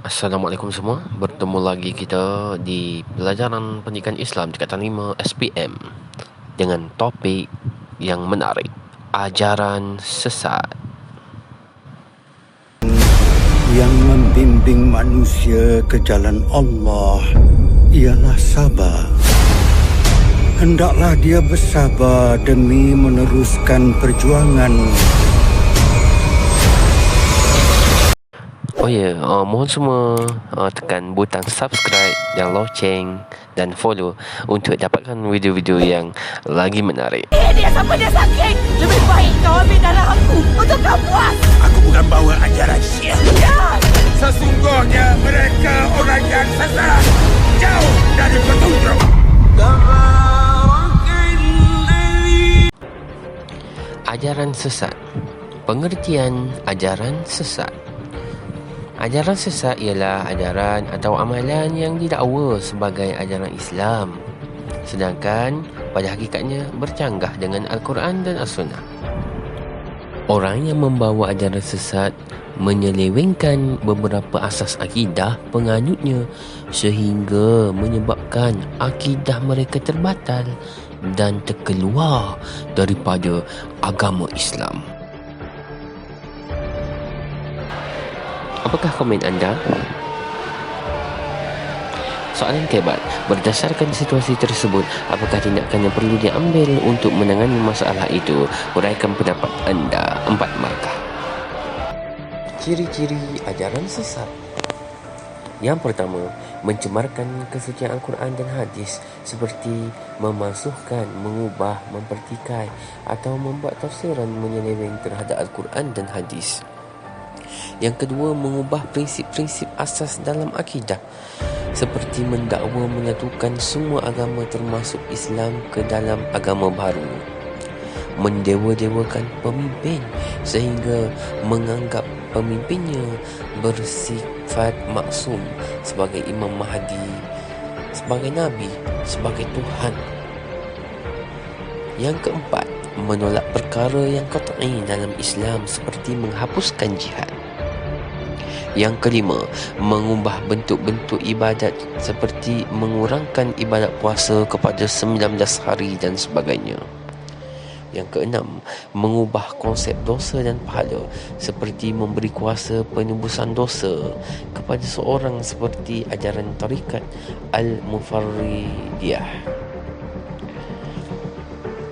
Assalamualaikum semua. Bertemu lagi kita di pelajaran pendidikan Islam tingkatan 5 SPM dengan topik yang menarik, ajaran sesat. Yang membimbing manusia ke jalan Allah ialah sabar. Hendaklah dia bersabar demi meneruskan perjuangan. Mohon semua tekan butang subscribe dan loceng dan follow untuk dapatkan video-video yang lagi menarik. Dia sampai dia sakit. Lebih baik kau ambil darah aku untuk kau puas. Aku bukan bawa ajaran Syiah. Ya. Sesungguhnya mereka orang yang sesat, jauh dari petunjuk. Ajaran sesat. Pengertian ajaran sesat. Ajaran sesat ialah ajaran atau amalan yang didakwa sebagai ajaran Islam, sedangkan pada hakikatnya bercanggah dengan Al-Quran dan As-Sunnah. Orang yang membawa ajaran sesat menyelewengkan beberapa asas akidah penganutnya sehingga menyebabkan akidah mereka terbatal dan terkeluar daripada agama Islam. Apakah komen anda? Soalan kebat, berdasarkan situasi tersebut, apakah tindakan yang perlu diambil untuk menangani masalah itu? Uraikan pendapat anda. 4 markah. Ciri-ciri ajaran sesat. Yang pertama, mencemarkan kesucian Al-Quran dan hadis seperti memasukkan, mengubah, mempertikai atau membuat tafsiran menyeleweng terhadap Al-Quran dan hadis. Yang kedua, mengubah prinsip-prinsip asas dalam akidah seperti mendakwa menyatukan semua agama termasuk Islam ke dalam agama baru. Mendewa-dewakan pemimpin sehingga menganggap pemimpinnya bersifat maksum sebagai Imam Mahdi, sebagai Nabi, sebagai Tuhan. Yang keempat, menolak perkara yang qat'i dalam Islam seperti menghapuskan jihad. Yang kelima, mengubah bentuk-bentuk ibadat seperti mengurangkan ibadat puasa kepada 19 hari dan sebagainya. Yang keenam, mengubah konsep dosa dan pahala seperti memberi kuasa penebusan dosa kepada seorang seperti ajaran tarikat Al-Mufarridiyah.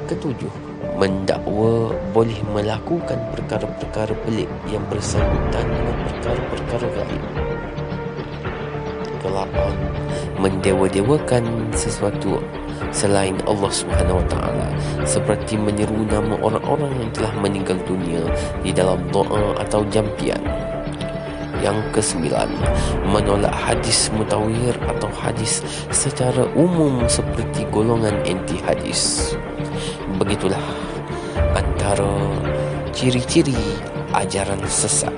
Ketujuh, mendakwa boleh melakukan perkara-perkara pelik yang bersangkutan dengan perkara-perkara gaib. Kelapan, mendewa-dewakan sesuatu selain Allah SWT seperti menyeru nama orang-orang yang telah meninggal dunia di dalam doa atau jampian. Yang kesembilan, menolak hadis mutawir atau hadis secara umum seperti golongan anti hadis. Begitulah antara ciri-ciri ajaran sesat.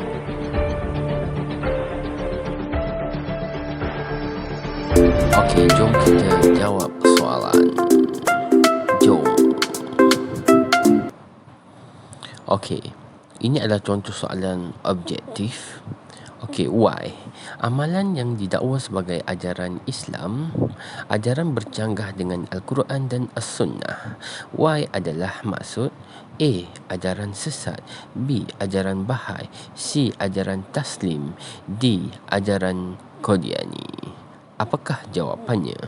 Okey, jom kita jawab soalan. Jom. Okey, ini adalah contoh soalan objektif. Okey, why? Amalan yang didakwa sebagai ajaran Islam, ajaran bercanggah dengan Al-Quran dan As-Sunnah. Why adalah maksud A. Ajaran sesat, B. Ajaran Bahai, C. Ajaran Taslim, D. Ajaran Qadiani. Apakah jawapannya?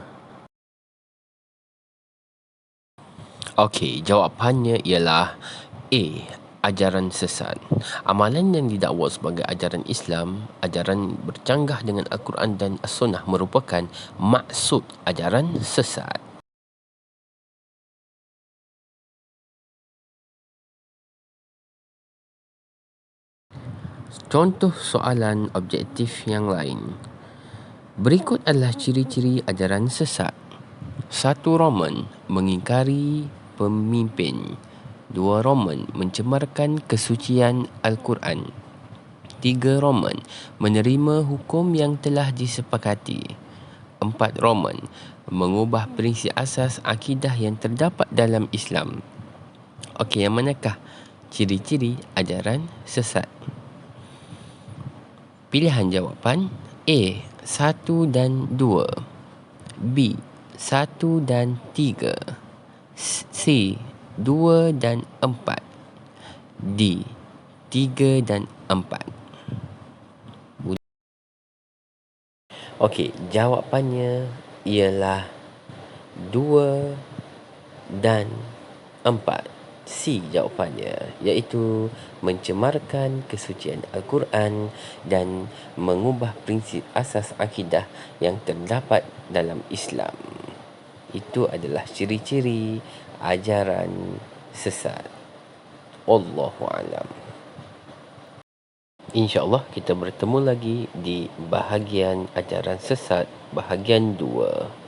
Okey, jawapannya ialah A. Ajaran sesat. Amalan yang didakwa sebagai ajaran Islam, ajaran bercanggah dengan Al-Quran dan As-Sunnah merupakan maksud ajaran sesat. Contoh soalan objektif yang lain. Berikut adalah ciri-ciri ajaran sesat. 1. Roman, mengingkari pemimpin. 2. Roman, mencemarkan kesucian Al-Quran. 3. Roman, menerima hukum yang telah disepakati. 4. Roman, mengubah prinsip asas akidah yang terdapat dalam Islam. Okey, yang manakah ciri-ciri ajaran sesat? Pilihan jawapan A. 1 dan 2, B. 1 dan 3, C. 2 dan 4, D. 3 dan 4. Okey, jawapannya ialah 2 dan 4. C jawapannya, iaitu mencemarkan kesucian Al-Quran dan mengubah prinsip asas akidah yang terdapat dalam Islam. Itu adalah ciri-ciri ajaran sesat. Allahu a'lam. InsyaAllah kita bertemu lagi di bahagian ajaran sesat bahagian 2.